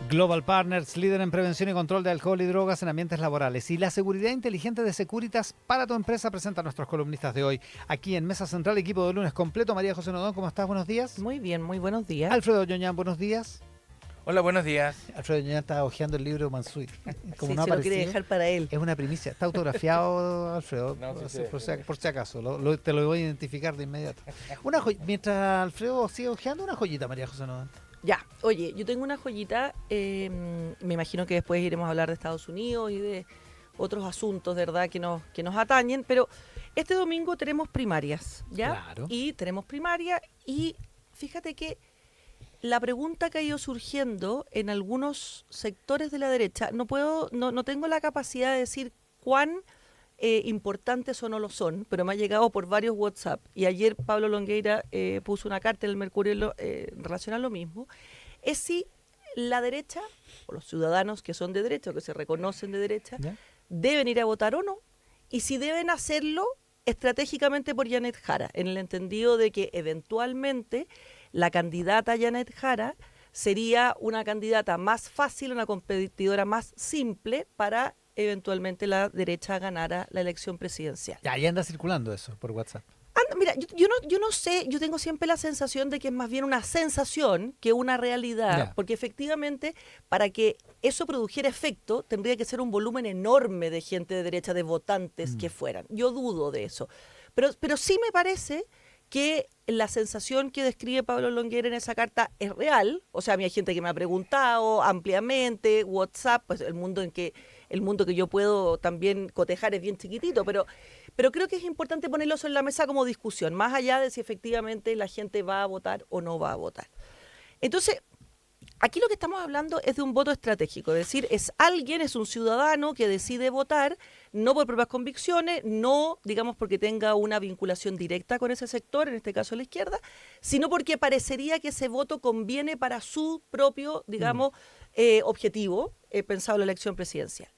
Global Partners, líder en prevención y control de alcohol y drogas en ambientes laborales. Y la seguridad inteligente de Securitas para tu empresa presenta a nuestros columnistas de hoy. Aquí en Mesa Central, equipo de lunes completo. María José Nodón, ¿cómo estás? Buenos días. Muy bien, muy buenos días. Alfredo Ñoñán, buenos días. Hola, buenos días. Alfredo Ñoñán está hojeando el libro Mansui. Como sí, no se lo quiere dejar para él. Es una primicia. Está autografiado, Alfredo, No, por si acaso. Te lo voy a identificar de inmediato. Mientras Alfredo sigue hojeando, una joyita, María José Nodón. Ya, oye, yo tengo una joyita, me imagino que después iremos a hablar de Estados Unidos y de otros asuntos, ¿verdad?, que nos atañen, pero este domingo tenemos primarias, ¿ya? Claro. Y tenemos primarias y fíjate que la pregunta que ha ido surgiendo en algunos sectores de la derecha, no tengo la capacidad de decir cuán importantes o no lo son, pero me ha llegado por varios WhatsApp y ayer Pablo Longueira puso una carta en el Mercurio en relación a lo mismo, es si la derecha o los ciudadanos que son de derecha o que se reconocen de derecha ¿Ya? deben ir a votar o no, y si deben hacerlo estratégicamente por Janet Jara, en el entendido de que eventualmente la candidata Janet Jara sería una candidata más fácil, una competidora más simple para eventualmente la derecha ganara la elección presidencial. Ya, ahí anda circulando eso por WhatsApp. Mira, yo no sé, yo tengo siempre la sensación de que es más bien una sensación que una realidad, porque efectivamente para que eso produjera efecto tendría que ser un volumen enorme de gente de derecha, de votantes que fueran. Yo dudo de eso. Pero sí me parece que la sensación que describe Pablo Longueira en esa carta es real. O sea, a mí hay gente que me ha preguntado ampliamente, WhatsApp, pues el mundo que yo puedo también cotejar es bien chiquitito, pero creo que es importante ponerlo en la mesa como discusión, más allá de si efectivamente la gente va a votar o no va a votar. Entonces, aquí lo que estamos hablando es de un voto estratégico, es decir, es un ciudadano que decide votar, no por propias convicciones, no, digamos, porque tenga una vinculación directa con ese sector, en este caso la izquierda, sino porque parecería que ese voto conviene para su propio, digamos, objetivo, pensado en la elección presidencial.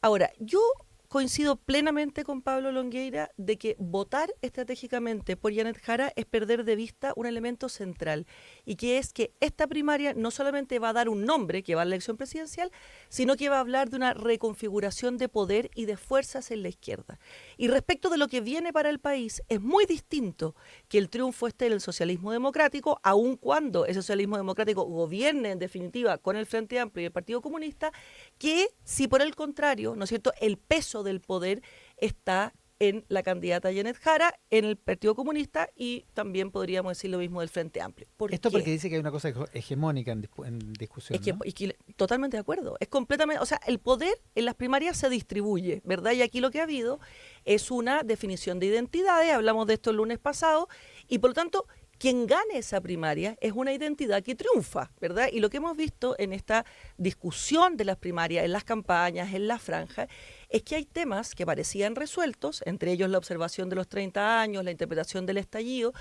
Ahora, yo coincido plenamente con Pablo Longueira de que votar estratégicamente por Janet Jara es perder de vista un elemento central, y que es que esta primaria no solamente va a dar un nombre que va a la elección presidencial, sino que va a hablar de una reconfiguración de poder y de fuerzas en la izquierda. Y respecto de lo que viene para el país, es muy distinto que el triunfo esté en el socialismo democrático, aun cuando ese socialismo democrático gobierne en definitiva con el Frente Amplio y el Partido Comunista, que si por el contrario, ¿no es cierto?, el peso del poder está en la candidata Janet Jara, en el Partido Comunista, y también podríamos decir lo mismo del Frente Amplio. Esto porque dice que hay una cosa hegemónica en discusión, es que, ¿no? y que totalmente de acuerdo. Es completamente, o sea, el poder en las primarias se distribuye, ¿verdad? Y aquí lo que ha habido es una definición de identidades, hablamos de esto el lunes pasado, y por lo tanto, quien gane esa primaria es una identidad que triunfa, ¿verdad? Y lo que hemos visto en esta discusión de las primarias, en las campañas, en las franjas, es que hay temas que parecían resueltos, entre ellos la observación de los 30 años, la interpretación del estallido,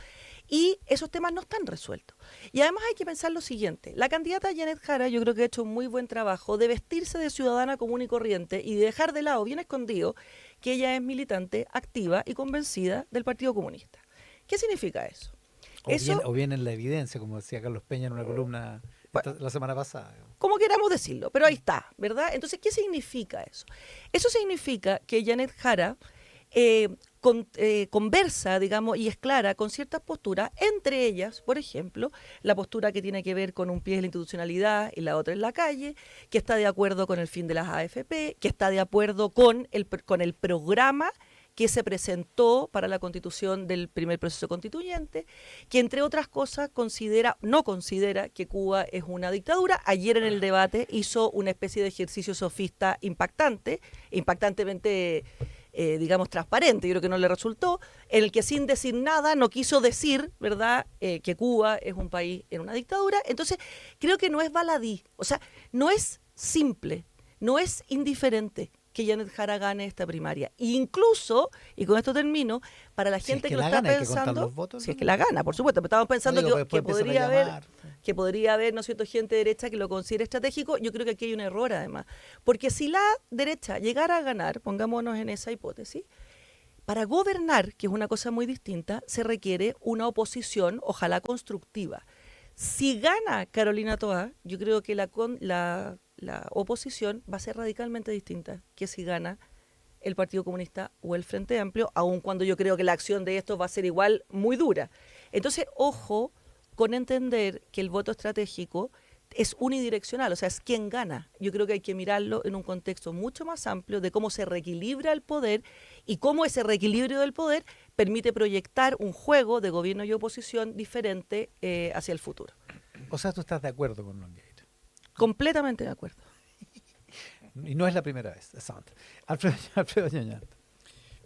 y esos temas no están resueltos. Y además hay que pensar lo siguiente: la candidata Janet Jara yo creo que ha hecho un muy buen trabajo de vestirse de ciudadana común y corriente y de dejar de lado, bien escondido, que ella es militante activa y convencida del Partido Comunista. ¿Qué significa eso? O bien en la evidencia, como decía Carlos Peña en una columna la semana pasada. Como queramos decirlo, pero ahí está, ¿verdad? Entonces, ¿qué significa eso? Eso significa que Janet Jara conversa, digamos, y es clara con ciertas posturas, entre ellas, por ejemplo, la postura que tiene que ver con un pie en la institucionalidad y la otra en la calle, que está de acuerdo con el fin de las AFP, que está de acuerdo con el programa que se presentó para la constitución del primer proceso constituyente, que entre otras cosas no considera que Cuba es una dictadura. Ayer en el debate hizo una especie de ejercicio sofista impactantemente digamos, transparente, yo creo que no le resultó, en el que sin decir nada no quiso decir, ¿verdad?, que Cuba es un país en una dictadura. Entonces, creo que no es baladí, o sea, no es simple, no es indiferente que Janet Jara gane esta primaria. E incluso, y con esto termino, para la gente que lo está pensando, si es que la gana, por supuesto, pero estamos pensando que podría haber, ¿no es cierto?, gente derecha que lo considere estratégico. Yo creo que aquí hay un error además, porque si la derecha llegara a ganar, pongámonos en esa hipótesis, para gobernar, que es una cosa muy distinta, se requiere una oposición, ojalá constructiva. Si gana Carolina Toá, yo creo que la oposición va a ser radicalmente distinta que si gana el Partido Comunista o el Frente Amplio, aun cuando yo creo que la acción de estos va a ser igual muy dura. Entonces, ojo con entender que el voto estratégico es unidireccional, o sea, es quien gana. Yo creo que hay que mirarlo en un contexto mucho más amplio de cómo se reequilibra el poder y cómo ese reequilibrio del poder permite proyectar un juego de gobierno y oposición diferente hacia el futuro. O sea, tú estás de acuerdo con Longueira. Completamente de acuerdo. Y no es la primera vez, exacto. Alfredo Ñañart.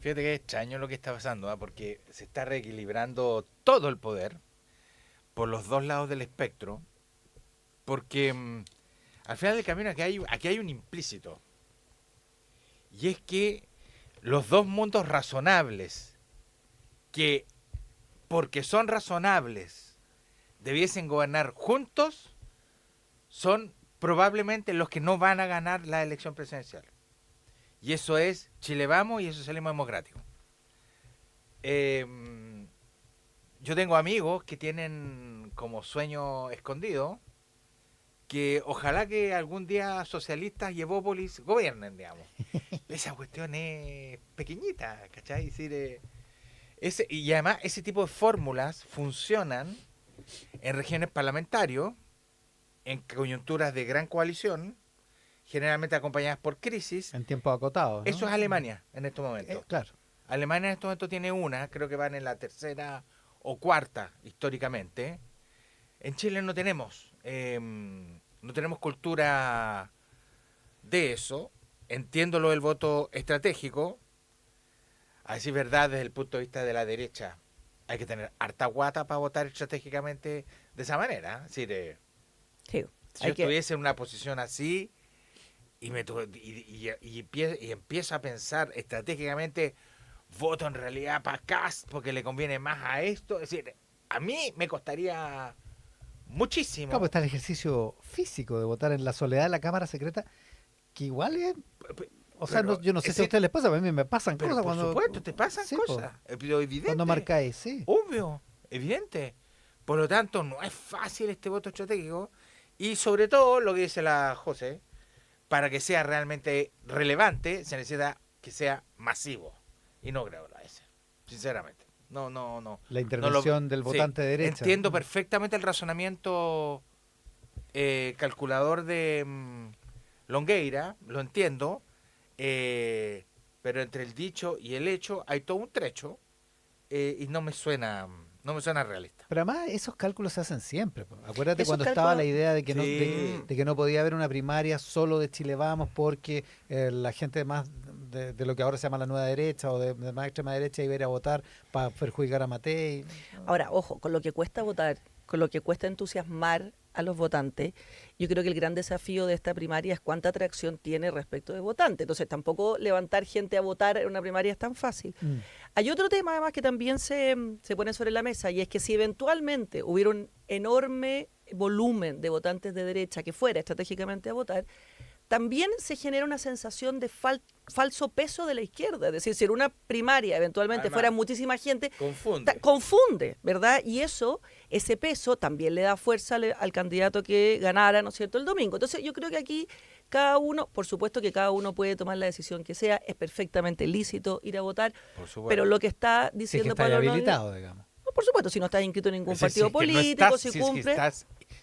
Fíjate que es extraño lo que está pasando, porque se está reequilibrando todo el poder por los dos lados del espectro, porque al final del camino aquí hay un implícito, y es que los dos mundos razonables, que porque son razonables debiesen gobernar juntos, son probablemente los que no van a ganar la elección presidencial. Y eso es Chile Vamos y el socialismo democrático. Yo tengo amigos que tienen como sueño escondido que ojalá que algún día socialistas y Evópolis gobiernen, digamos. Esa cuestión es pequeñita, ¿cachai? Es decir, y además ese tipo de fórmulas funcionan en regiones parlamentarias, en coyunturas de gran coalición, generalmente acompañadas por crisis. En tiempos acotados, ¿no? Eso es Alemania en estos momentos. Claro. Alemania en estos momentos tiene una, creo que van en la tercera o cuarta históricamente. En Chile no tenemos cultura de eso. Entiendo lo del voto estratégico. A decir verdad, desde el punto de vista de la derecha, hay que tener harta guata para votar estratégicamente de esa manera. Es decir, Sí, si yo estuviese en una posición así y empiezo a pensar estratégicamente, voto en realidad para Kast porque le conviene más a esto. Es decir, a mí me costaría muchísimo. Claro, pues está el ejercicio físico de votar en la soledad de la Cámara Secreta, que igual es... O sea, Pero, yo no sé si a ustedes les pasa, pero a mí me pasan pero cosas por cuando... supuesto, te pasan Sí, cosas. Pero evidente. Cuando marcáis, sí. Obvio, evidente. Por lo tanto, no es fácil este voto estratégico. Y sobre todo, lo que dice la José, para que sea realmente relevante, se necesita que sea masivo. Y no creo que lo es, sinceramente. No. La intervención del votante de derecha. Entiendo perfectamente el razonamiento calculador de Longueira, lo entiendo, pero entre el dicho y el hecho hay todo un trecho y no me suena realista. Pero además esos cálculos se hacen siempre. Po. Acuérdate Esos cuando estaba cálculos... la idea de que, no, Sí. de que no podía haber una primaria solo de Chile Vamos porque la gente más de lo que ahora se llama la nueva derecha o de más extrema derecha iba a ir a votar para perjudicar a Matei. Ahora, ojo, con lo que cuesta votar, con lo que cuesta entusiasmar a los votantes, yo creo que el gran desafío de esta primaria es cuánta atracción tiene respecto de votantes. Entonces, tampoco levantar gente a votar en una primaria es tan fácil. Hay otro tema, además, que también se pone sobre la mesa, y es que si eventualmente hubiera un enorme volumen de votantes de derecha que fuera estratégicamente a votar, también se genera una sensación de falso peso de la izquierda. Es decir, si en una primaria eventualmente Además, fuera muchísima gente, confunde. ¿verdad? Y ese peso también le da fuerza al candidato que ganara, ¿no es cierto?, el domingo. Entonces yo creo que aquí cada uno, por supuesto que cada uno puede tomar la decisión que sea, es perfectamente lícito ir a votar, pero lo que está diciendo Pablo habilitado, digamos. No, por supuesto, si no estás inscrito en ningún partido político, si cumple...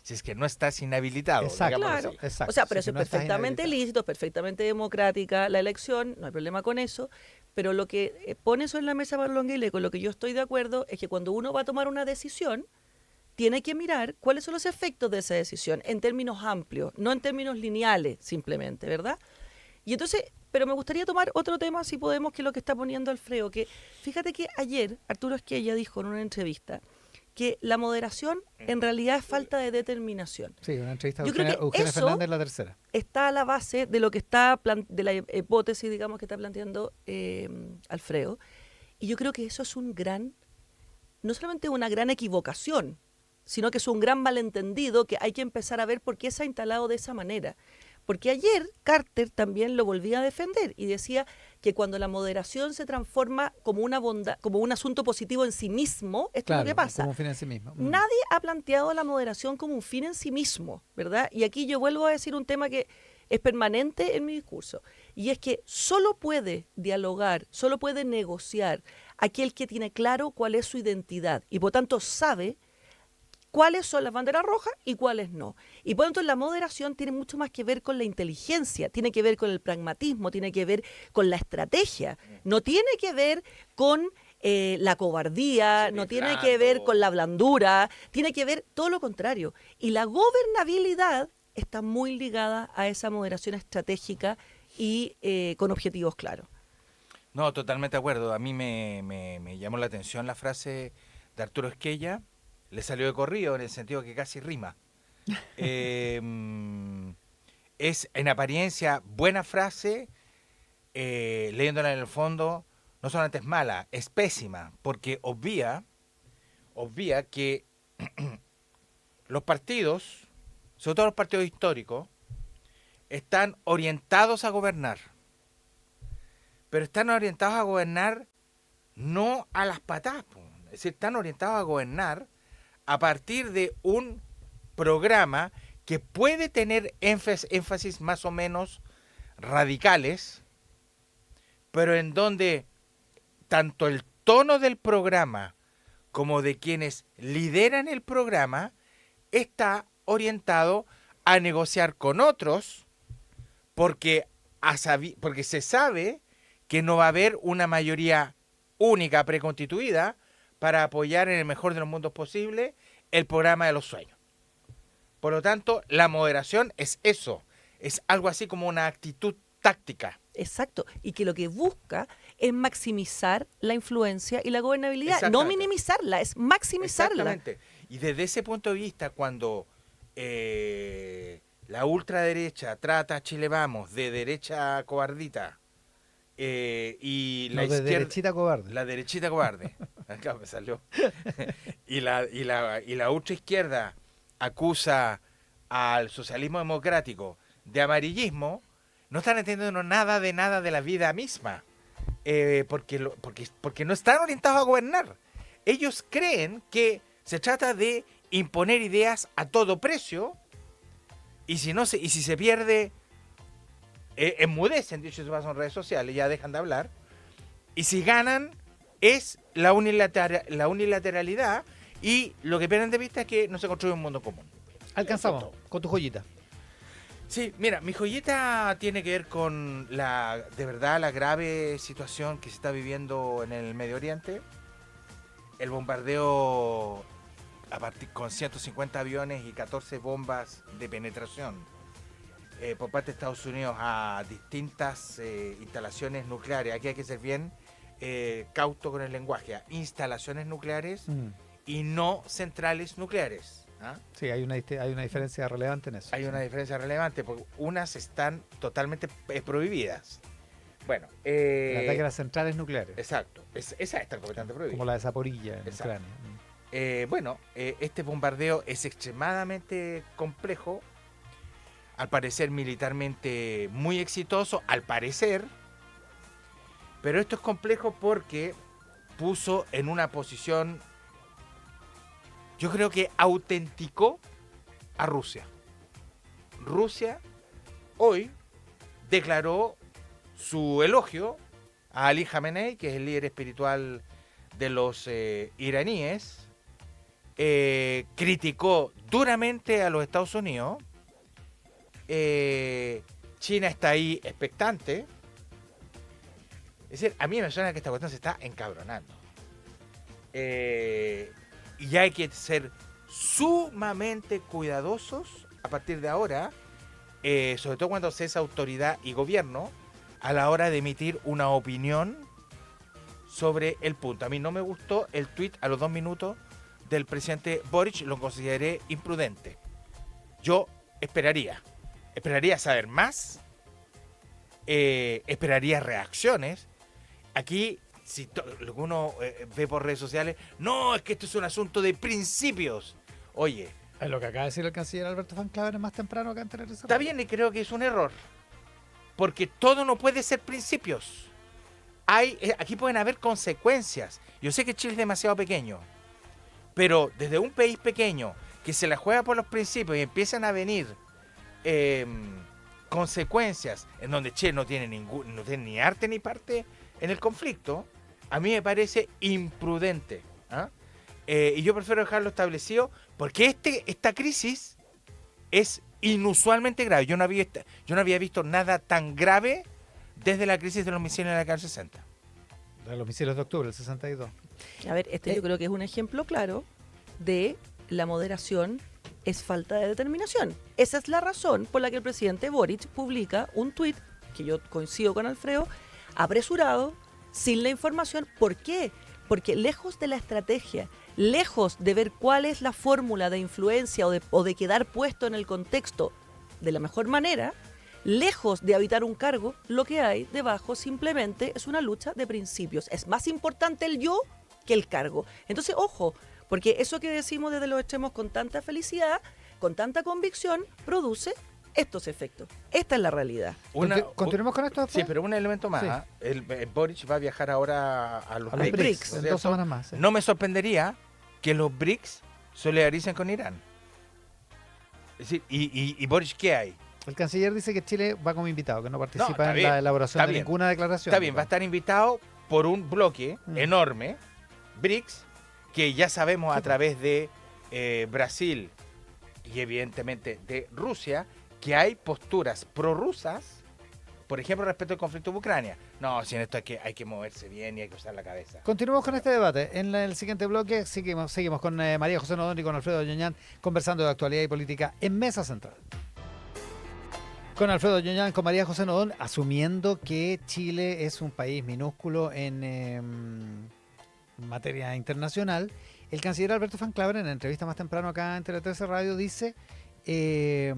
Si es que no estás inhabilitado. Exacto, claro. Exacto. O sea, pero si eso es perfectamente lícito, es perfectamente democrática la elección, no hay problema con eso, pero lo que pone eso en la mesa para Longueira, y con lo que yo estoy de acuerdo, es que cuando uno va a tomar una decisión, tiene que mirar cuáles son los efectos de esa decisión en términos amplios, no en términos lineales simplemente, ¿verdad? Y entonces, pero me gustaría tomar otro tema, si podemos, que es lo que está poniendo Alfredo, que fíjate que ayer Arturo Esquella dijo en una entrevista que la moderación en realidad es falta de determinación. Sí, una entrevista Yo de Eugenia Fernández, la tercera. Está a la base de lo que está, de la hipótesis, digamos, que está planteando Alfredo. Y yo creo que eso es no solamente una gran equivocación, sino que es un gran malentendido que hay que empezar a ver por qué se ha instalado de esa manera. Porque ayer Carter también lo volvía a defender y decía que cuando la moderación se transforma como una bondad, como un asunto positivo en sí mismo, esto es lo que pasa. Como un fin en sí mismo. Nadie ha planteado la moderación como un fin en sí mismo, ¿verdad? Y aquí yo vuelvo a decir un tema que es permanente en mi discurso, y es que solo puede dialogar, solo puede negociar aquel que tiene claro cuál es su identidad y por tanto sabe cuáles son las banderas rojas y cuáles no. Y por lo tanto la moderación tiene mucho más que ver con la inteligencia, tiene que ver con el pragmatismo, tiene que ver con la estrategia, no tiene que ver con la cobardía, no tiene que ver con la blandura, tiene que ver todo lo contrario. Y la gobernabilidad está muy ligada a esa moderación estratégica y con objetivos claros. No, totalmente de acuerdo. A mí me llamó la atención la frase de Arturo Esquella. Le salió de corrido en el sentido que casi rima. Es en apariencia buena frase, leyéndola en el fondo, no solamente es mala, es pésima, porque obvia que los partidos, sobre todo los partidos históricos, están orientados a gobernar. Pero están orientados a gobernar no a las patadas, es decir, están orientados a gobernar a partir de un programa que puede tener énfasis más o menos radicales, pero en donde tanto el tono del programa como de quienes lideran el programa está orientado a negociar con otros porque se sabe que no va a haber una mayoría única preconstituida para apoyar en el mejor de los mundos posible el programa de los sueños. Por lo tanto, la moderación es eso, es algo así como una actitud táctica. Exacto, y que lo que busca es maximizar la influencia y la gobernabilidad, no minimizarla, es maximizarla. Exactamente, y desde ese punto de vista, cuando la ultraderecha trata a Chile Vamos de derecha cobardita, y la izquierda, derechita cobarde. La derechita cobarde. Acá me salió. y la ultra izquierda acusa al socialismo democrático de amarillismo, no están entendiendo nada de la vida misma. Porque no están orientados a gobernar. Ellos creen que se trata de imponer ideas a todo precio, y si se pierde, enmudecen, dicho se pasa en redes sociales, ya dejan de hablar, y si ganan es la unilateralidad, y lo que pierden de vista es que no se construye un mundo común. Alcanzamos con tu joyita. Sí, mira, mi joyita tiene que ver con de verdad la grave situación que se está viviendo en el Medio Oriente. El bombardeo con 150 aviones y 14 bombas de penetración por parte de Estados Unidos a distintas instalaciones nucleares. Aquí hay que ser bien cauto con el lenguaje. A instalaciones nucleares y no centrales nucleares. ¿Ah? Sí, hay una diferencia relevante en eso. Hay una diferencia relevante, porque unas están totalmente prohibidas. Bueno, el ataque a las centrales nucleares. Exacto, esa está completamente prohibida. Como la de Zaporilla en Ucrania. Este bombardeo es extremadamente complejo, al parecer militarmente muy exitoso, al parecer, pero esto es complejo porque puso en una posición, yo creo que autenticó a Rusia. Rusia hoy declaró su elogio a Ali Khamenei, que es el líder espiritual de los iraníes, criticó duramente a los Estados Unidos. China está ahí expectante. Es decir, a mí me suena que esta cuestión se está encabronando. Y hay que ser sumamente cuidadosos a partir de ahora, sobre todo cuando se es autoridad y gobierno, a la hora de emitir una opinión sobre el punto. A mí no me gustó el tuit a los 2 minutos del presidente Boric, lo consideré imprudente. Yo esperaría saber más, esperaría reacciones. Aquí, si lo que uno ve por redes sociales, no, es que esto es un asunto de principios. Oye, Es lo que acaba de decir el canciller Alberto Van Claveren más temprano acá en Televisión. Está bien, y creo que es un error. Porque todo no puede ser principios. Aquí pueden haber consecuencias. Yo sé que Chile es demasiado pequeño, pero desde un país pequeño que se la juega por los principios y empiezan a venir consecuencias en donde Chile no tiene ni arte ni parte en el conflicto, a mí me parece imprudente. Y yo prefiero dejarlo establecido porque esta crisis es inusualmente grave. Yo no había visto nada tan grave desde la crisis de los misiles en la década del 60. De los misiles de octubre, el 62. A ver, yo creo que es un ejemplo claro de la moderación es falta de determinación. Esa es la razón por la que el presidente Boric publica un tuit, que yo coincido con Alfredo, apresurado, sin la información. ¿Por qué? Porque lejos de la estrategia, lejos de ver cuál es la fórmula de influencia o de quedar puesto en el contexto de la mejor manera, lejos de habitar un cargo, lo que hay debajo simplemente es una lucha de principios. Es más importante el yo que el cargo. Entonces, ojo, porque eso que decimos desde los extremos con tanta felicidad, con tanta convicción, produce estos efectos. Esta es la realidad. ¿Continuemos con esto después? Sí, pero un elemento más. Sí. El Boric va a viajar ahora a los BRICS, en 2 semanas más. Sí. No me sorprendería que los BRICS solidaricen con Irán. Es decir, ¿y Boric qué hay? El canciller dice que Chile va como invitado, que no participa en bien, la elaboración de ninguna declaración. Está bien, va a estar invitado por un bloque enorme, BRICS, que ya sabemos a través de Brasil y evidentemente de Rusia, que hay posturas prorrusas, por ejemplo, respecto al conflicto de Ucrania. No, si en esto hay que moverse bien y hay que usar la cabeza. Continuamos con este debate. En el siguiente bloque seguimos con María José Nodón y con Alfredo Yoñán conversando de actualidad y política en Mesa Central. Con Alfredo Yoñán, con María José Nodón, asumiendo que Chile es un país minúsculo en materia internacional, el canciller Alberto Van Claveren, en entrevista más temprano acá en Tele 13 Radio, dice que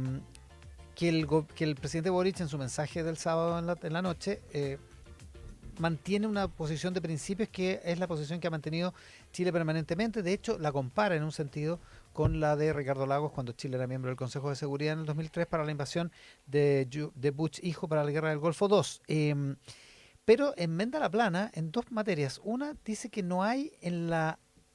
el presidente Boric en su mensaje del sábado en la noche mantiene una posición de principios que es la posición que ha mantenido Chile permanentemente. De hecho, la compara en un sentido con la de Ricardo Lagos cuando Chile era miembro del Consejo de Seguridad en el 2003 para la invasión de Bush hijo para la Guerra del Golfo II. Pero enmenda la plana en 2 materias. Una dice que no hay en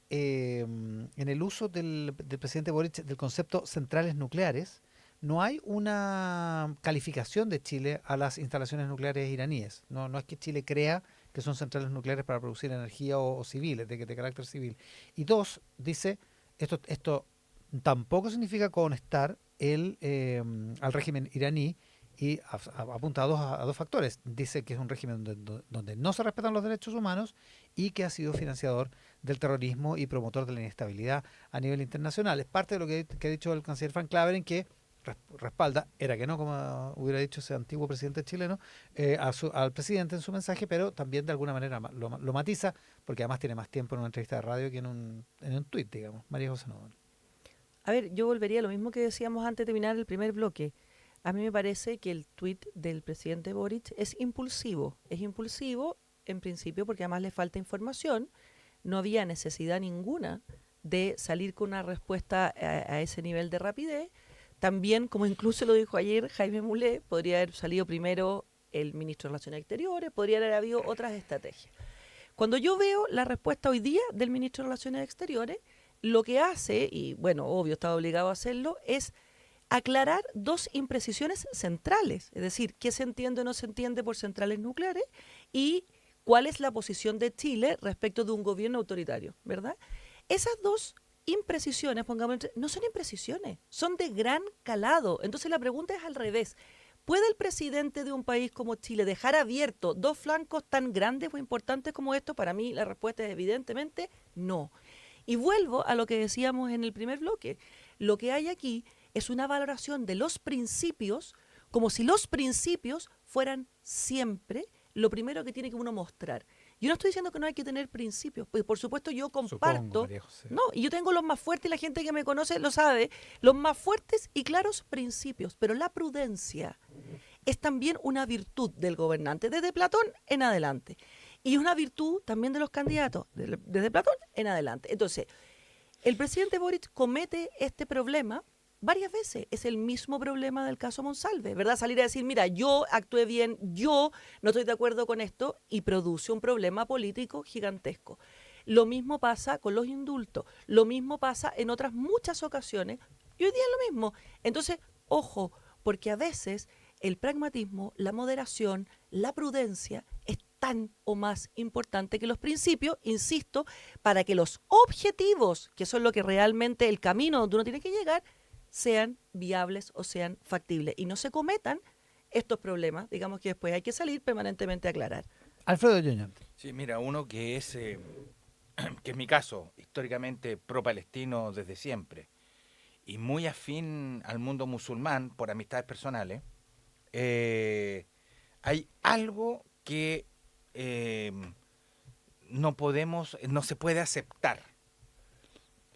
el uso del presidente Boric del concepto centrales nucleares, no hay una calificación de Chile a las instalaciones nucleares iraníes. No es que Chile crea que son centrales nucleares para producir energía o civiles, de carácter civil. Y 2, dice, esto tampoco significa conectar al régimen iraní y apunta a dos factores. Dice que es un régimen donde no se respetan los derechos humanos y que ha sido financiador del terrorismo y promotor de la inestabilidad a nivel internacional. Es parte de lo que ha dicho el canciller Van Claveren, que respalda, era que no, como hubiera dicho ese antiguo presidente chileno, al presidente en su mensaje, pero también de alguna manera lo matiza, porque además tiene más tiempo en una entrevista de radio que en un tuit, digamos. María José Nodón. A ver, yo volvería a lo mismo que decíamos antes de terminar el primer bloque. A mí me parece que el tuit del presidente Boric es impulsivo. Es impulsivo, en principio, porque además le falta información. No había necesidad ninguna de salir con una respuesta a ese nivel de rapidez. También, como incluso lo dijo ayer Jaime Mulé, podría haber salido primero el ministro de Relaciones Exteriores, podría haber habido otras estrategias. Cuando yo veo la respuesta hoy día del ministro de Relaciones Exteriores, lo que hace, y bueno, obvio, está obligado a hacerlo, es aclarar 2 imprecisiones centrales, es decir, qué se entiende o no se entiende por centrales nucleares y cuál es la posición de Chile respecto de un gobierno autoritario, ¿verdad? Esas 2 imprecisiones, no son imprecisiones, son de gran calado. Entonces la pregunta es al revés. ¿Puede el presidente de un país como Chile dejar abierto 2 flancos tan grandes o importantes como estos? Para mí la respuesta es evidentemente no. Y vuelvo a lo que decíamos en el primer bloque. Lo que hay aquí es una valoración de los principios como si los principios fueran siempre lo primero que tiene que uno mostrar. Yo no estoy diciendo que no hay que tener principios, pues por supuesto yo comparto, no, y yo tengo los más fuertes, y la gente que me conoce lo sabe, los más fuertes y claros principios, pero la prudencia es también una virtud del gobernante, desde Platón en adelante, y una virtud también de los candidatos, desde Platón en adelante. Entonces, El presidente Boric comete este problema varias veces. Es el mismo problema del caso Monsalve, ¿verdad? Salir a decir, mira, yo actué bien, yo no estoy de acuerdo con esto, y produce un problema político gigantesco. Lo mismo pasa con los indultos, lo mismo pasa en otras muchas ocasiones, y hoy día es lo mismo. Entonces, ojo, porque a veces el pragmatismo, la moderación, la prudencia es tan o más importante que los principios, insisto, para que los objetivos, que son lo que realmente el camino donde uno tiene que llegar, sean viables o sean factibles y no se cometan estos problemas, digamos, que después hay que salir permanentemente a aclarar. Alfredo Yuñón. Sí, mira, uno que es, que es mi caso, históricamente pro-palestino desde siempre, y muy afín al mundo musulmán por amistades personales, hay algo que no se puede aceptar.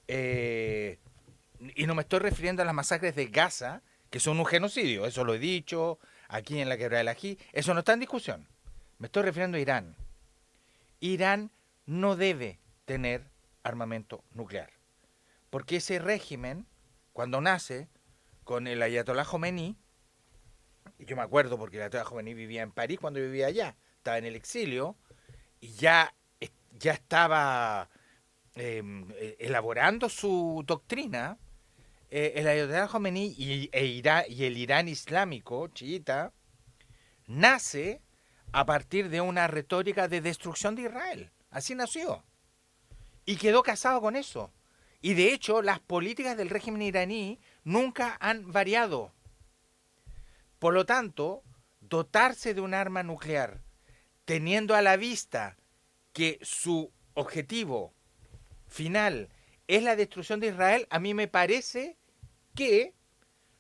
Y no me estoy refiriendo a las masacres de Gaza, que son un genocidio, eso lo he dicho, aquí en la Quebrada del Ají, eso no está en discusión. Me estoy refiriendo a Irán. Irán no debe tener armamento nuclear, porque ese régimen, cuando nace, con el Ayatollah Khomeini, y yo me acuerdo porque el Ayatollah Khomeini vivía en París cuando yo vivía allá, estaba en el exilio, y ya estaba elaborando su doctrina. El Ayatollah Khomeini y el Irán islámico, chiita, nace a partir de una retórica de destrucción de Israel. Así nació. Y quedó casado con eso. Y de hecho, las políticas del régimen iraní nunca han variado. Por lo tanto, dotarse de un arma nuclear, teniendo a la vista que su objetivo final es la destrucción de Israel, a mí me parece que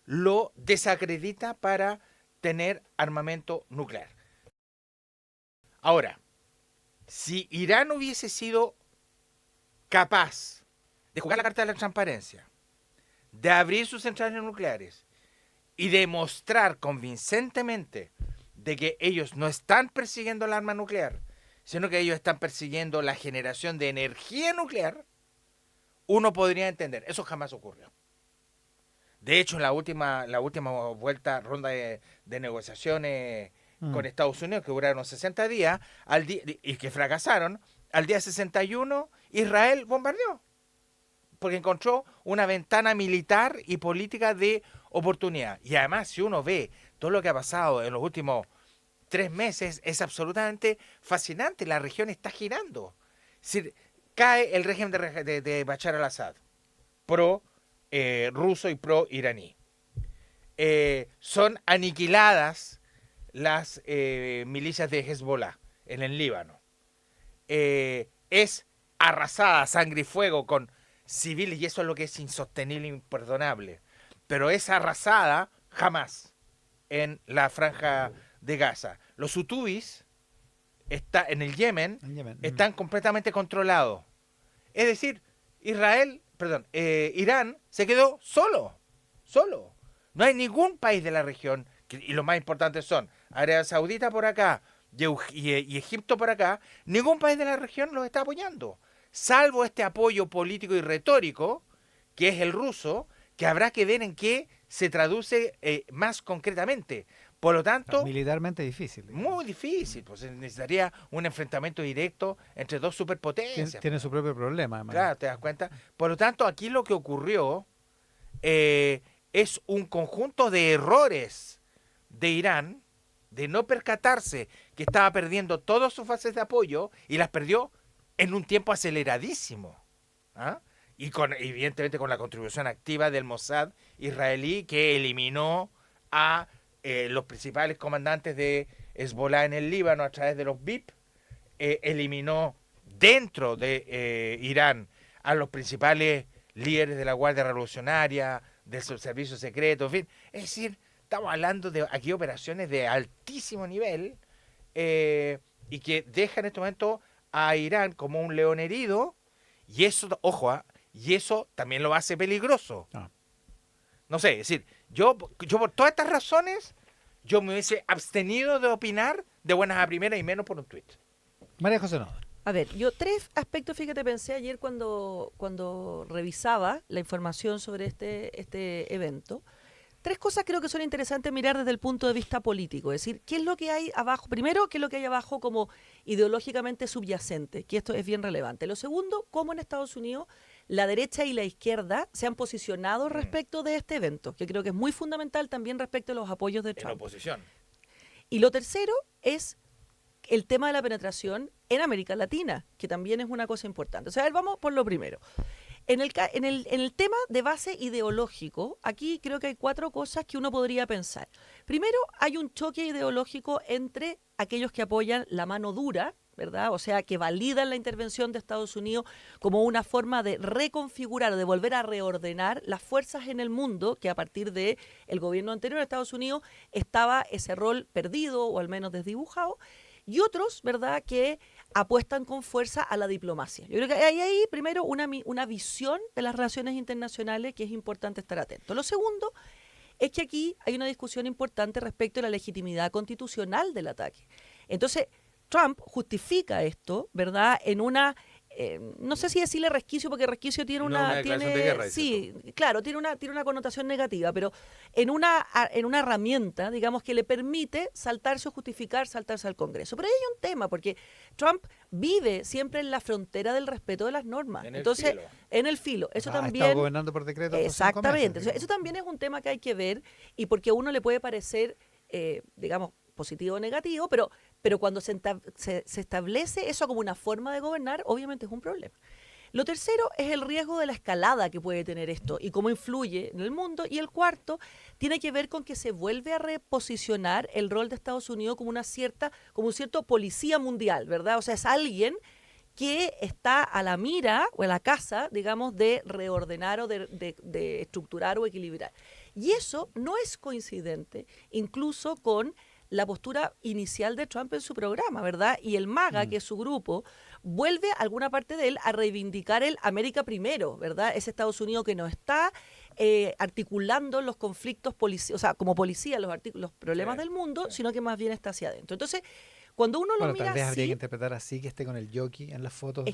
lo desacredita para tener armamento nuclear. Ahora, si Irán hubiese sido capaz de jugar la carta de la transparencia, de abrir sus centrales nucleares y demostrar convincentemente de que ellos no están persiguiendo el arma nuclear, sino que ellos están persiguiendo la generación de energía nuclear, uno podría entender. Eso jamás ocurrió. De hecho, en la última ronda de negociaciones con Estados Unidos, que duraron 60 días, y que fracasaron, al día 61, Israel bombardeó, porque encontró una ventana militar y política de oportunidad. Y además, si uno ve todo lo que ha pasado en los últimos 3 meses, es absolutamente fascinante. La región está girando. Es decir, cae el régimen de Bashar al-Assad, ruso y pro-iraní. Son aniquiladas las milicias de Hezbollah en el Líbano. Es arrasada sangre y fuego con civiles, y eso es lo que es insostenible e imperdonable. Pero es arrasada jamás en la franja de Gaza. Los hutúes en el Yemen están completamente controlados. Es decir, Irán se quedó solo. No hay ningún país de la región, y los más importantes son Arabia Saudita por acá y Egipto por acá, ningún país de la región los está apoyando, salvo este apoyo político y retórico, que es el ruso, que habrá que ver en qué se traduce más concretamente. Por lo tanto, militarmente difícil. Muy difícil, pues necesitaría un enfrentamiento directo entre dos superpotencias. Tiene su propio problema, además. Claro, ¿te das cuenta? Por lo tanto, aquí lo que ocurrió es un conjunto de errores de Irán, de no percatarse que estaba perdiendo todas sus fases de apoyo, y las perdió en un tiempo aceleradísimo. Y evidentemente con la contribución activa del Mossad israelí, que eliminó a los principales comandantes de Hezbollah en el Líbano a través de los BIP, eliminó dentro de Irán a los principales líderes de la Guardia Revolucionaria, del servicio secreto, en fin. Es decir, estamos hablando de aquí operaciones de altísimo nivel, y que dejan en este momento a Irán como un león herido, y eso, ojo, y eso también lo hace peligroso. No sé, es decir, yo por todas estas razones, yo me hubiese abstenido de opinar de buenas a primeras, y menos por un tuit. María José Nodo. A ver, yo tres aspectos, fíjate, pensé ayer cuando revisaba la información sobre este evento. Tres cosas creo que son interesantes mirar desde el punto de vista político, es decir, qué es lo que hay abajo, primero, qué es lo que hay abajo como ideológicamente subyacente, que esto es bien relevante. Lo segundo, cómo en Estados Unidos la derecha y la izquierda se han posicionado respecto de este evento, que creo que es muy fundamental también respecto a los apoyos de En Trump. oposición. Y lo tercero es el tema de la penetración en América Latina, que también es una cosa importante. O sea, a ver, vamos por lo primero. En el tema de base ideológico, aquí creo que hay cuatro cosas que uno podría pensar. Primero, hay un choque ideológico entre aquellos que apoyan la mano dura, ¿verdad? O sea, que validan la intervención de Estados Unidos como una forma de reconfigurar, de volver a reordenar las fuerzas en el mundo, que a partir del gobierno anterior de Estados Unidos estaba ese rol perdido o al menos desdibujado. Y otros, ¿verdad?, que apuestan con fuerza a la diplomacia. Yo creo que hay ahí, primero, una visión de las relaciones internacionales que es importante estar atento. Lo segundo es que aquí hay una discusión importante respecto a la legitimidad constitucional del ataque. Entonces, Trump justifica esto, ¿verdad?, en una... no sé si decirle resquicio, porque resquicio tiene una declaración de guerra, sí, claro, tiene una connotación negativa, pero en una herramienta, digamos, que le permite saltarse o justificar, saltarse al Congreso. Pero ahí hay un tema, porque Trump vive siempre en la frontera del respeto de las normas. Entonces, en el filo. Eso también... Ha estado gobernando por decreto estos 5 meses. Exactamente. Eso también es un tema que hay que ver, y porque a uno le puede parecer, digamos, positivo o negativo, pero cuando se establece eso como una forma de gobernar, obviamente es un problema. Lo tercero es el riesgo de la escalada que puede tener esto y cómo influye en el mundo. Y el cuarto tiene que ver con que se vuelve a reposicionar el rol de Estados Unidos como un cierto policía mundial, ¿verdad? O sea, es alguien que está a la mira o a la caza, digamos, de reordenar o de estructurar o equilibrar. Y eso no es coincidente incluso con la postura inicial de Trump en su programa, ¿verdad? Y el MAGA, que es su grupo, vuelve alguna parte de él a reivindicar el América primero, ¿verdad? Ese Estados Unidos que no está articulando los conflictos, o sea, como policía, los problemas del mundo, sino que más bien está hacia adentro. Entonces, cuando uno lo mira tal vez así, habría que interpretar así, que esté con el jockey en las fotos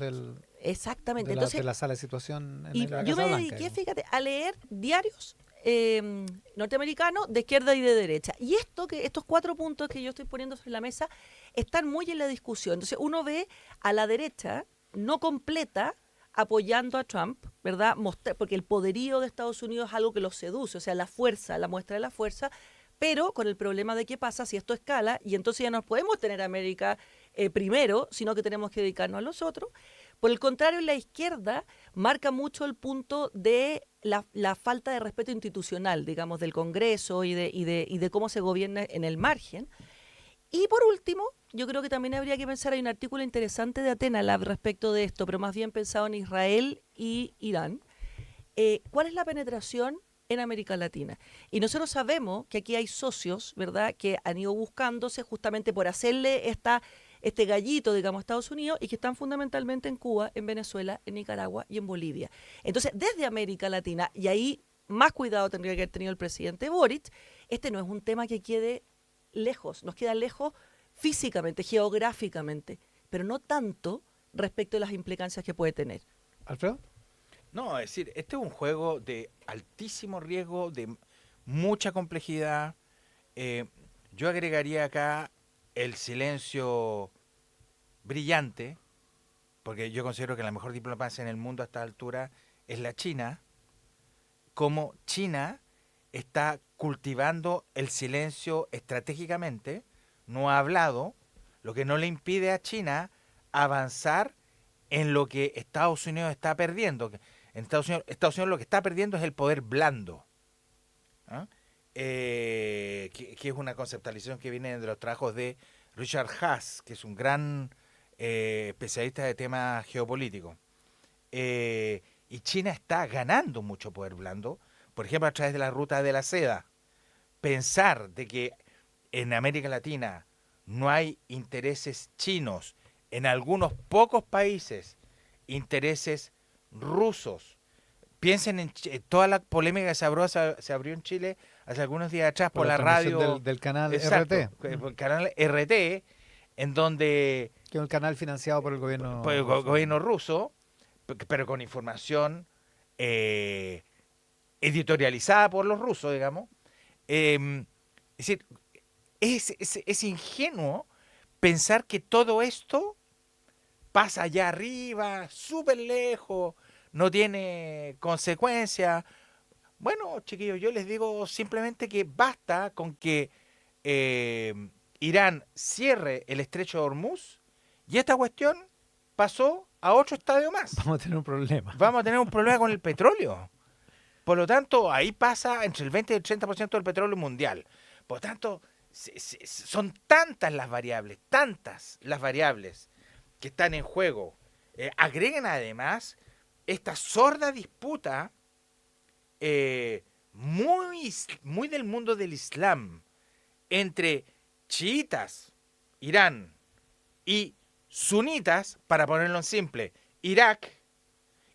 exactamente. de la sala de situación en y la yo Casa me Blanca, dediqué, fíjate, a leer diarios norteamericanos de izquierda y de derecha. Y estos 4 puntos que yo estoy poniendo sobre la mesa están muy en la discusión. Entonces uno ve a la derecha no completa apoyando a Trump, ¿verdad? Porque el poderío de Estados Unidos es algo que los seduce, o sea, la muestra de la fuerza, pero con el problema de qué pasa si esto escala y entonces ya no podemos tener América primero, sino que tenemos que dedicarnos a los otros. Por el contrario, la izquierda marca mucho el punto de la falta de respeto institucional, digamos, del Congreso y de cómo se gobierna en el margen. Y por último, yo creo que también habría que pensar, hay un artículo interesante de Athena Lab respecto de esto, pero más bien pensado en Israel y Irán. ¿Cuál es la penetración en América Latina? Y nosotros sabemos que aquí hay socios, ¿verdad?, que han ido buscándose justamente por hacerle este gallito, digamos, a Estados Unidos, y que están fundamentalmente en Cuba, en Venezuela, en Nicaragua y en Bolivia. Entonces, desde América Latina, y ahí más cuidado tendría que haber tenido el presidente Boric, este no es un tema que quede lejos, nos queda lejos físicamente, geográficamente, pero no tanto respecto a las implicancias que puede tener. ¿Alfredo? No, es decir, este es un juego de altísimo riesgo, de mucha complejidad. Yo agregaría acá el silencio brillante, porque yo considero que la mejor diplomacia en el mundo a esta altura es la China, como China está cultivando el silencio estratégicamente, no ha hablado, lo que no le impide a China avanzar en lo que Estados Unidos está perdiendo. En Estados Unidos lo que está perdiendo es el poder blando, ¿ah? Que es una conceptualización que viene de los trabajos de Richard Haas, que es un gran especialista de temas geopolíticos. Y China está ganando mucho poder blando, por ejemplo, a través de la ruta de la seda. Pensar de que en América Latina no hay intereses chinos, en algunos pocos países, intereses rusos. Piensen en toda la polémica que se abrió en Chile hace algunos días atrás por la radio del canal exacto, RT. El canal RT, en donde Que es un canal financiado por el gobierno. por el gobierno ruso, pero con información editorializada por los rusos, digamos. Es decir, es ingenuo pensar que todo esto pasa allá arriba, súper lejos, no tiene consecuencias. Bueno, chiquillos, yo les digo simplemente que basta con que Irán cierre el estrecho de Hormuz y esta cuestión pasó a otro estadio más. Vamos a tener un problema. Vamos a tener un problema con el petróleo. Por lo tanto, ahí pasa entre el 20 y el 30% del petróleo mundial. Por lo tanto, son tantas las variables que están en juego. Agreguen además esta sorda disputa muy del mundo del Islam entre chiitas, Irán, y sunitas, para ponerlo en simple, Irak.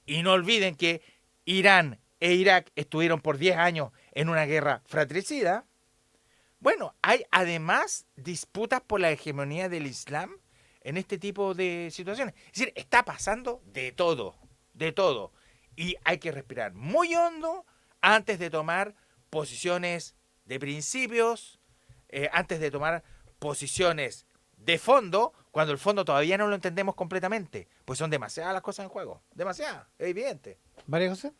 Y no olviden que Irán e Irak estuvieron por 10 años en una guerra fratricida. Bueno, hay además disputas por la hegemonía del Islam en este tipo de situaciones. Es decir, está pasando de todo. Y hay que respirar muy hondo antes de tomar posiciones de principios, antes de tomar posiciones de fondo, cuando el fondo todavía no lo entendemos completamente. Pues son demasiadas las cosas en juego. Demasiadas, es evidente. María José.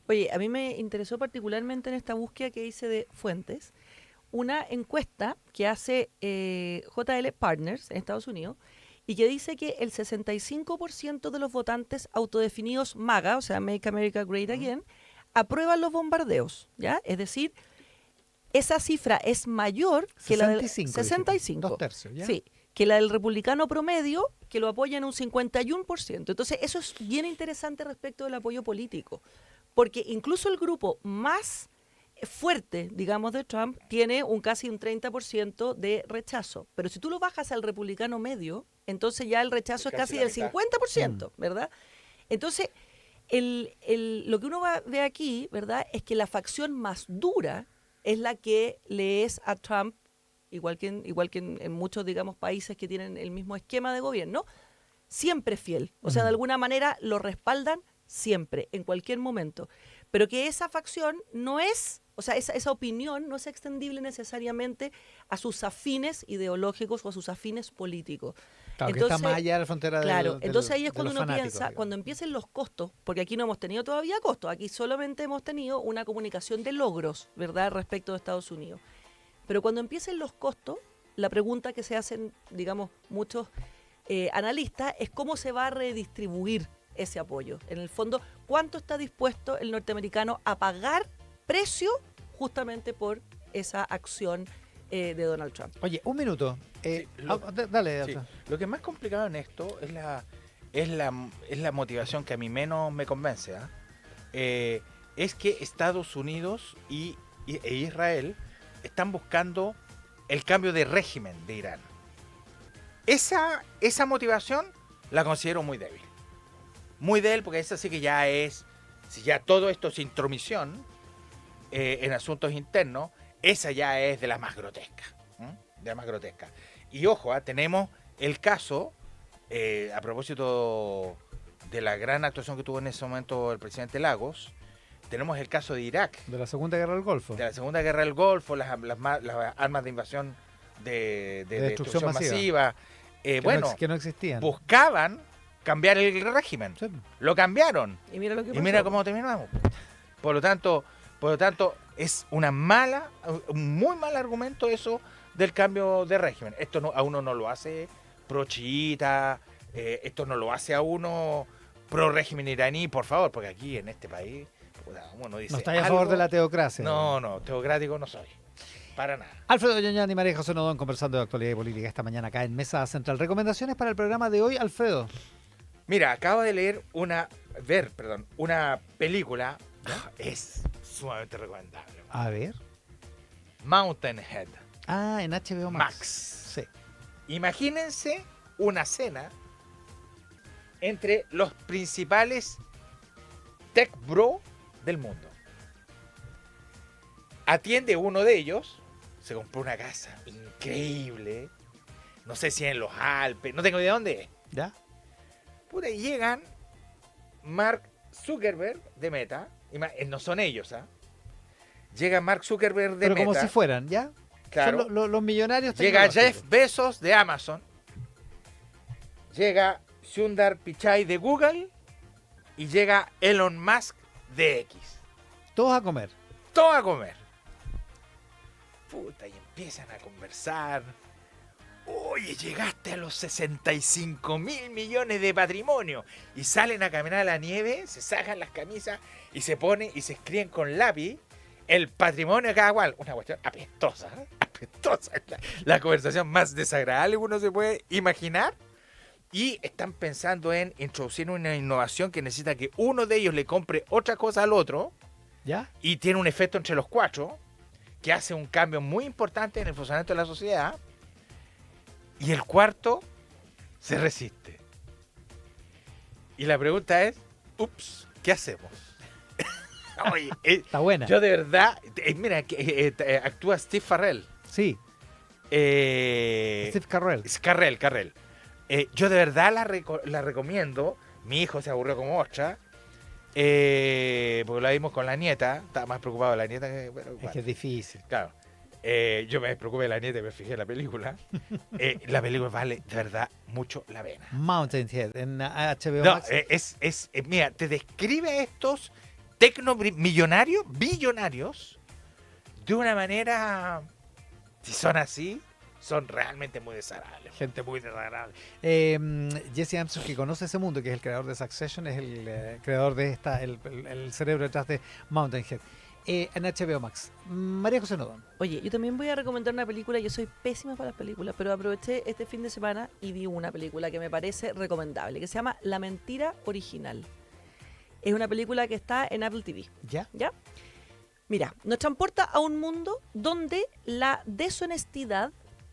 Oye, a mí me interesó particularmente en esta búsqueda que hice de fuentes, una encuesta que hace JL Partners en Estados Unidos y que dice que el 65% de los votantes autodefinidos MAGA, o sea, Make America Great Again, aprueban los bombardeos, ¿ya? Es decir, esa cifra es mayor que la del 65. 2/3, ¿ya? Sí, que la del republicano promedio, que lo apoya en un 51%. Entonces, eso es bien interesante respecto del apoyo político, porque incluso el grupo más fuerte, digamos, de Trump, tiene casi un 30% de rechazo. Pero si tú lo bajas al republicano medio, entonces ya el rechazo es casi del 50%, ¿verdad? Entonces, lo que uno ve aquí, ¿verdad?, es que la facción más dura es la que le es a Trump, igual que en muchos, digamos, países que tienen el mismo esquema de gobierno, siempre fiel. O sea, de alguna manera lo respaldan siempre, en cualquier momento. Pero que esa facción no es, o sea, esa opinión no es extendible necesariamente a sus afines ideológicos o a sus afines políticos. Claro, entonces, que está más allá de la frontera claro, entonces ahí es cuando uno piensa, cuando empiecen los costos, porque aquí no hemos tenido todavía costos, aquí solamente hemos tenido una comunicación de logros, ¿verdad?, respecto de Estados Unidos. Pero cuando empiecen los costos, la pregunta que se hacen, digamos, muchos analistas es cómo se va a redistribuir ese apoyo. En el fondo, ¿cuánto está dispuesto el norteamericano a pagar precio justamente por esa acción de Donald Trump? Oye, un minuto. Sí, dale. Sí. Lo que es más complicado en esto es la motivación que a mí menos me convence. Es que Estados Unidos e Israel están buscando el cambio de régimen de Irán. Esa motivación la considero muy débil. Muy débil, porque esa sí que ya es, si ya todo esto es intromisión en asuntos internos, esa ya es de las más grotescas. De las más grotescas. Y ojo, tenemos el caso, a propósito de la gran actuación que tuvo en ese momento el presidente Lagos, tenemos el caso de Irak. De la Segunda Guerra del Golfo. De la Segunda Guerra del Golfo, las armas de invasión de destrucción masiva. Que no existían. Buscaban cambiar el régimen. Sí. Lo cambiaron. Y mira lo que pasó. Y mira cómo terminamos. Por lo tanto, es un muy mal argumento eso del cambio de régimen. Esto a uno no lo hace pro chiita, esto no lo hace a uno pro régimen iraní, por favor, porque aquí en este país uno dice. No estáis a favor de la teocracia. No, teocrático no soy. Para nada. Alfredo Ñoñán y María José Nodón conversando de actualidad y política esta mañana acá en Mesa Central. ¿Recomendaciones para el programa de hoy, Alfredo? Mira, acabo de leer una película. Es sumamente recomendable. A ver. Mountainhead. En HBO Max. Sí. Imagínense una cena entre los principales tech bro del mundo. Atiende uno de ellos, se compró una casa increíble, no sé si en los Alpes, no tengo idea dónde es. ¿Ya? Puta, y llegan Mark Zuckerberg de Meta, no son ellos, ¿ah? Llega Mark Zuckerberg de Pero Meta. como si fueran, ¿ya? Claro. Son los millonarios Llega tecnológicos. Jeff Bezos de Amazon. Llega Sundar Pichai de Google. Y llega Elon Musk de X. Todos a comer. Todo a comer. Puta, y empiezan a conversar. Oye, llegaste a los 65.000 millones de patrimonio. Y salen a caminar a la nieve, se sacan las camisas y se ponen y se escriben con lápiz el patrimonio de cada cual. Una cuestión apestosa, ¿eh? Apestosa. La conversación más desagradable que uno se puede imaginar. Y están pensando en introducir una innovación que necesita que uno de ellos le compre otra cosa al otro. ¿Ya? Y tiene un efecto entre los cuatro que hace un cambio muy importante en el funcionamiento de la sociedad. Y el cuarto se resiste. Y la pregunta es, ups, ¿qué hacemos? Oye, Está buena. yo de verdad, mira, actúa Steve Farrell. Sí, Steve Carell. Carrell. Yo de verdad la recomiendo. Mi hijo se aburrió como otra. Porque la vimos con la nieta. Estaba más preocupado de la nieta que... Bueno, Es que es difícil. claro. Yo me preocupé de la nieta y me fijé en la película. La película vale de verdad mucho la pena. Mountain Head en HBO No, Max. mira, te describe estos billonarios, de una manera, si son así, son realmente muy desagradables. Gente muy desagradable. Jesse Armstrong, que conoce ese mundo, que es el creador de Succession, es el creador de el cerebro detrás de Mountain Head. En HBO Max. María José Nodón. Oye, yo también voy a recomendar una película. Yo soy pésima para las películas, pero aproveché este fin de semana y vi una película que me parece recomendable, que se llama La Mentira Original. Es una película que está en Apple TV. ¿Ya? ¿Ya? Mira, nos transporta a un mundo donde la deshonestidad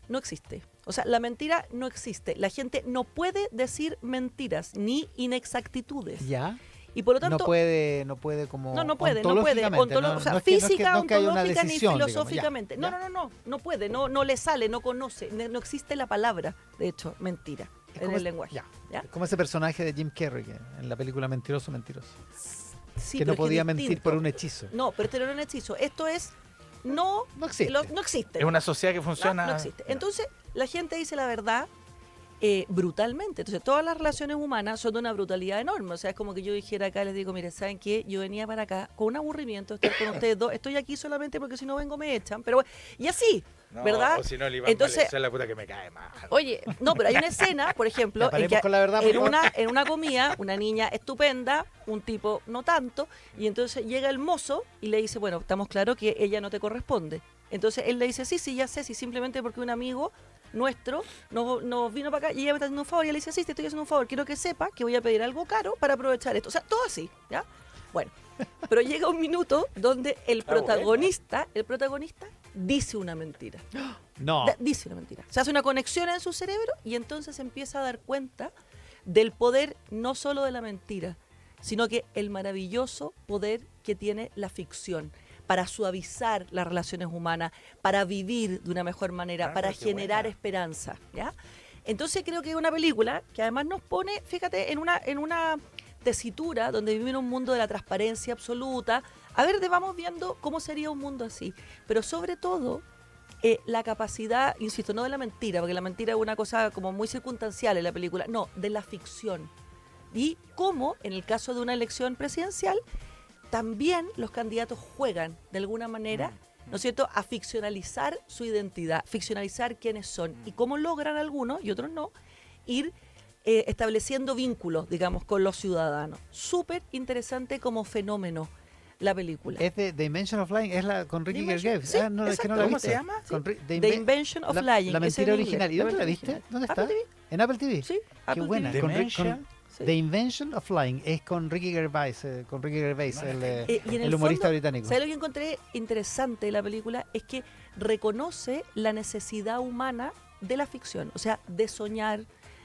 no existe. O sea, la mentira no existe. La gente no puede decir mentiras ni inexactitudes. ¿Ya? Y por lo tanto... No puede como No puede. ontológicamente, O sea, no es que física, haya una ontológica, ni decisión, digamos, filosóficamente. ya. No puede, no le sale, no conoce, no existe la palabra, de hecho, mentira, Es en como el lenguaje. Ya. ¿Ya? Como ese personaje de Jim Carrey en la película Mentiroso. Sí, Que pero no es podía es mentir distinto. por un hechizo. No, pero este no era un hechizo. Esto es... No existe. no existe. Es una sociedad que funciona. No existe. Entonces, la gente dice la verdad brutalmente. Entonces, todas las relaciones humanas son de una brutalidad enorme. O sea, es como que yo dijera acá, les digo, mire, ¿saben qué? Yo venía para acá con un aburrimiento de estar con ustedes dos. Estoy aquí solamente porque si no vengo me echan. Pero bueno, y así, No, ¿verdad? O si no, el Iván Entonces, Valenzuela, la puta que me cae mal. oye, no, pero hay una escena, por ejemplo, Ya, paremos en que con la verdad, por en favor. en una comida, una niña estupenda, un tipo no tanto, y entonces llega el mozo y le dice, bueno, estamos claros que ella no te corresponde. Entonces él le dice, sí, ya sé, sí, simplemente porque un amigo nuestro nos vino para acá y ella me está haciendo un favor, y él le dice, sí, te estoy haciendo un favor, quiero que sepa que voy a pedir algo caro para aprovechar esto. O sea, todo así, ¿ya? Bueno, pero llega un minuto donde el protagonista dice una mentira. No. Dice una mentira. Se hace una conexión en su cerebro y entonces empieza a dar cuenta del poder no solo de la mentira, sino que el maravilloso poder que tiene la ficción para suavizar las relaciones humanas, para vivir de una mejor manera, para generar esperanza, ¿ya? Entonces creo que es una película que además nos pone, fíjate, en una tesitura donde vivimos en un mundo de la transparencia absoluta. A ver, vamos viendo cómo sería un mundo así, pero sobre todo la capacidad, insisto, no de la mentira, porque la mentira es una cosa como muy circunstancial en la película, no, de la ficción. Y cómo, en el caso de una elección presidencial, también los candidatos juegan de alguna manera, ¿no es cierto?, a ficcionalizar su identidad, ficcionalizar quiénes son, y cómo logran algunos y otros no ir estableciendo vínculos, digamos, con los ciudadanos. Súper interesante como fenómeno la película. Es de The Invention of Lying, es la con Ricky Dimension- Gervais. sí, no, es que no exacto. la ¿Cómo viste. se llama? Con The Invention of Lying. La ese mentira en inglés, original. ¿Y la dónde la mentira viste? original. ¿Dónde Apple está? TV. ¿En Apple TV? Sí, Qué Apple buena. TV. Dementia. Sí. The Invention of Lying es con Ricky Gervais, el Y en el humorista fondo, británico. ¿sabes lo que encontré interesante de la película? Es que reconoce la necesidad humana de la ficción, o sea, de soñar,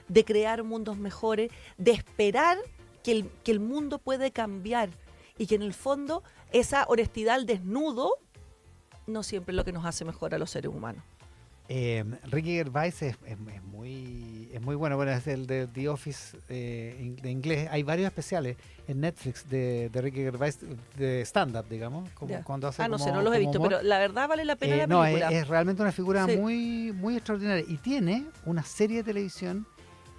de crear mundos mejores, de esperar que el mundo puede cambiar y que en el fondo esa honestidad al desnudo no siempre es lo que nos hace mejor a los seres humanos. Ricky Gervais es muy bueno. Bueno, es el de The Office de inglés. Hay varios especiales en Netflix de Ricky Gervais de stand-up, digamos. Cuando hace no sé, no los he visto, pero la verdad vale la pena la película. Es realmente una figura Sí. muy extraordinaria. Y tiene una serie de televisión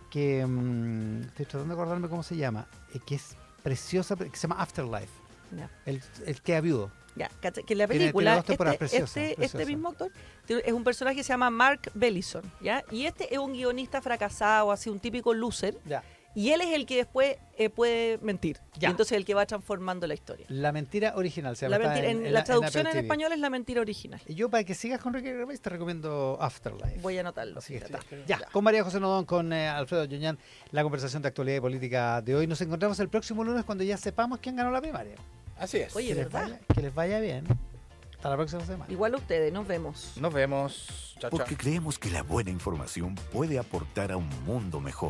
que estoy tratando de acordarme cómo se llama, que es preciosa, que se llama Afterlife. Ya. El queda viudo. Ya, que la Tiene película, dos temporadas preciosas. este mismo actor es un personaje que se llama Mark Bellison, ¿ya? Y este es un guionista fracasado, así un típico loser, Ya. y él es el que después puede mentir. Ya. Y entonces el que va transformando la historia. La mentira original se La llama. mentira, la traducción en Apple TV. español es la mentira original. Y yo, para que sigas con Ricky Gervais, te recomiendo Afterlife. Voy a anotarlo. Así que fíjate. ya, con María José Nodón, con Alfredo Yoñán, la conversación de actualidad y política de hoy. Nos encontramos el próximo lunes cuando ya sepamos quién ganó la primaria. Así es. Oye, ¿verdad? Que les vaya bien. Hasta la próxima semana. Igual a ustedes, nos vemos. Nos vemos. Chao, chao. Porque creemos que la buena información puede aportar a un mundo mejor.